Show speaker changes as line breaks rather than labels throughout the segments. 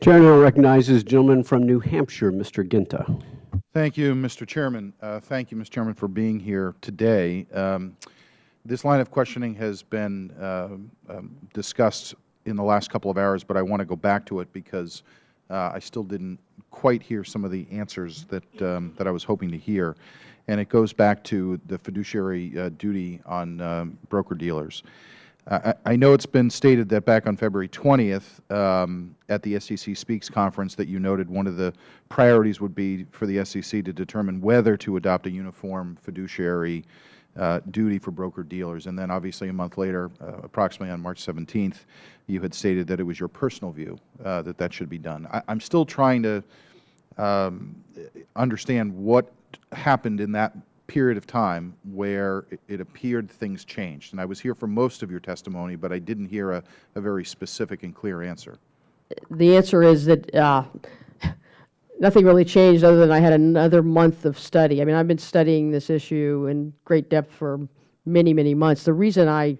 Chair now recognizes the gentleman from New Hampshire, Mr. Guinta.
Thank you, Mr. Chairman. Thank you, Mr. Chairman, for being here today. This line of questioning has been discussed in the last couple of hours, but I want to go back to it because I still didn't quite hear some of the answers that I was hoping to hear. And it goes back to the fiduciary duty on broker-dealers. I know it's been stated that back on February 20th at the SEC Speaks conference that you noted one of the priorities would be for the SEC to determine whether to adopt a uniform fiduciary duty for broker-dealers. And then obviously a month later, approximately on March 17th, you had stated that it was your personal view that that should be done. I'm still trying to understand what happened in that period of time where it appeared things changed. And I was here for most of your testimony, but I didn't hear a very specific and clear answer.
The answer is that nothing really changed other than I had another month of study. I mean, I've been studying this issue in great depth for many, many months. The reason I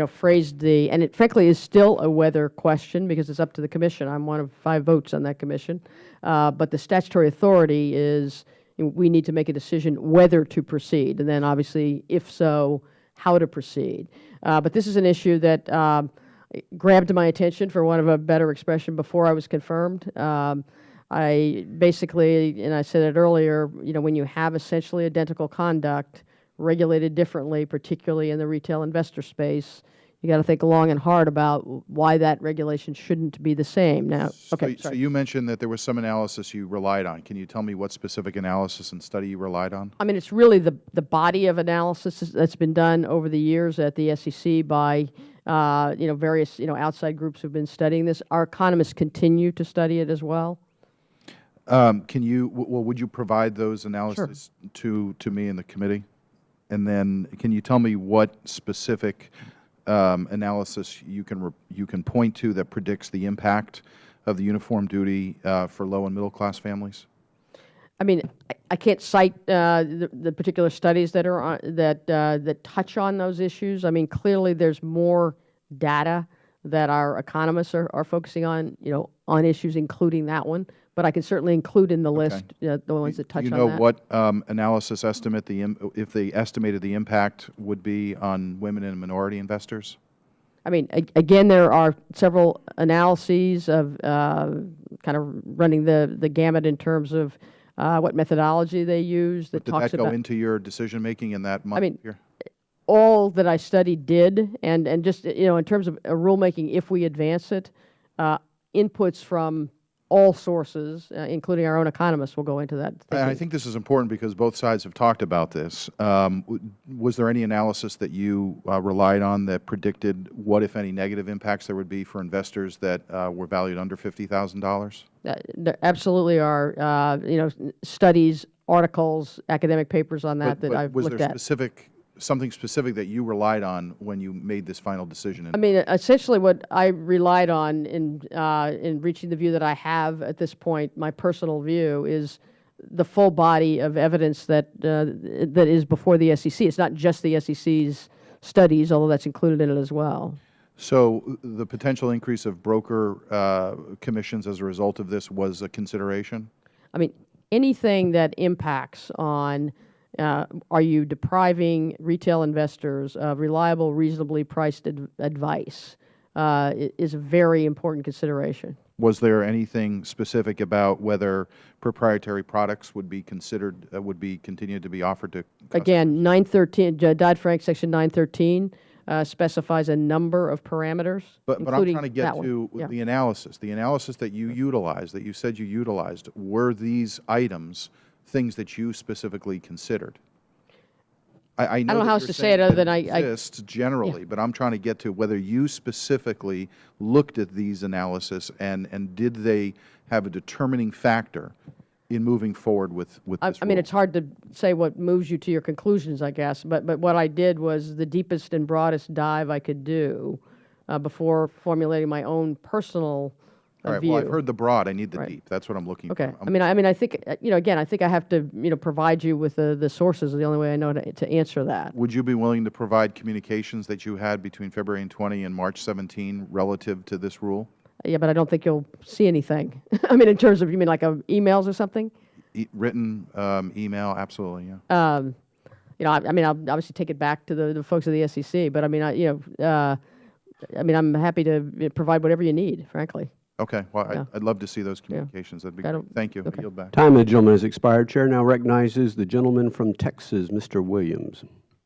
phrased and it frankly is still a whether question because it's up to the Commission. I'm one of 5 votes on that Commission. But the statutory authority is we need to make a decision whether to proceed, and then obviously, if so, how to proceed. But this is an issue that grabbed my attention, for want of a better expression, before I was confirmed. I basically, and I said it earlier, when you have essentially identical conduct regulated differently, particularly in the retail investor space, you got to think long and hard about why that regulation shouldn't be the same. Now, okay.
So you mentioned that there was some analysis you relied on. Can you tell me what specific analysis and study you relied on?
I mean, it's really the body of analysis that's been done over the years at the SEC by various outside groups who've been studying this. Our economists continue to study it as well.
Would you provide those analyses to me and the committee? And then can you tell me what specific analysis you can point to that predicts the impact of the uniform duty for low and middle class families?
I mean, I can't cite the particular studies that are on, that touch on those issues. I mean, clearly there's more data that our economists are focusing on, on issues including that one. But I can certainly include in the list the ones that touch on that.
Do you know what analysis estimate if they estimated the impact would be on women and minority investors?
I mean, again, there are several analyses of kind of running the gamut in terms of what methodology they use. That
talks about. Did that go into your decision making in that month?
I mean, all that I studied did, and just in terms of rulemaking, if we advance it, inputs from all sources, including our own economists, will go into that thinking.
I think this is important because both sides have talked about this. Was there any analysis that you relied on that predicted what, if any, negative impacts there would be for investors that were valued under $50,000?
There absolutely are, studies, articles, academic papers on that I've looked at.
Was there something specific that you relied on when you made this final decision?
I mean, essentially what I relied on in reaching the view that I have at this point, my personal view, is the full body of evidence that is before the SEC. It's not just the SEC's studies, although that's included in it as well.
So the potential increase of broker commissions as a result of this was a consideration?
I mean, anything that impacts on are you depriving retail investors of reliable, reasonably priced advice is a very important consideration.
Was there anything specific about whether proprietary products would be considered, continued to be offered to customers?
Again, 913, Dodd-Frank Section 913 specifies a number of parameters,
but I'm trying to get to
yeah.
the analysis. The analysis that you utilized, that you said you utilized, were these items things that you specifically considered? I know
don't know how else to say it other than
exist generally, yeah. But I'm trying to get to whether you specifically looked at these analysis and did they have a determining factor in moving forward with this
I mean, it's hard to say what moves you to your conclusions, I guess, but what I did was the deepest and broadest dive I could do before formulating my own personal
All right.
view.
Well, I've heard the broad. I need the deep. That's what I'm looking
for.
Okay.
I mean, I think again, I think I have to provide you with the sources. The only way I know to answer that.
Would you be willing to provide communications that you had between February 20 and March 17 relative to this rule?
Yeah, but I don't think you'll see anything. I mean, in terms of, you mean like emails or something?
Written, email, absolutely, yeah.
You know, I mean, I'll obviously take it back to the folks of the SEC, but I mean, I mean, I'm happy to provide whatever you need, frankly.
Okay, well,
Yeah.
I'd love to see those communications. That'd be great. Thank you. I
okay.
yield back.
Time of the gentleman has expired. Chair now recognizes the gentleman from Texas, Mr. Williams.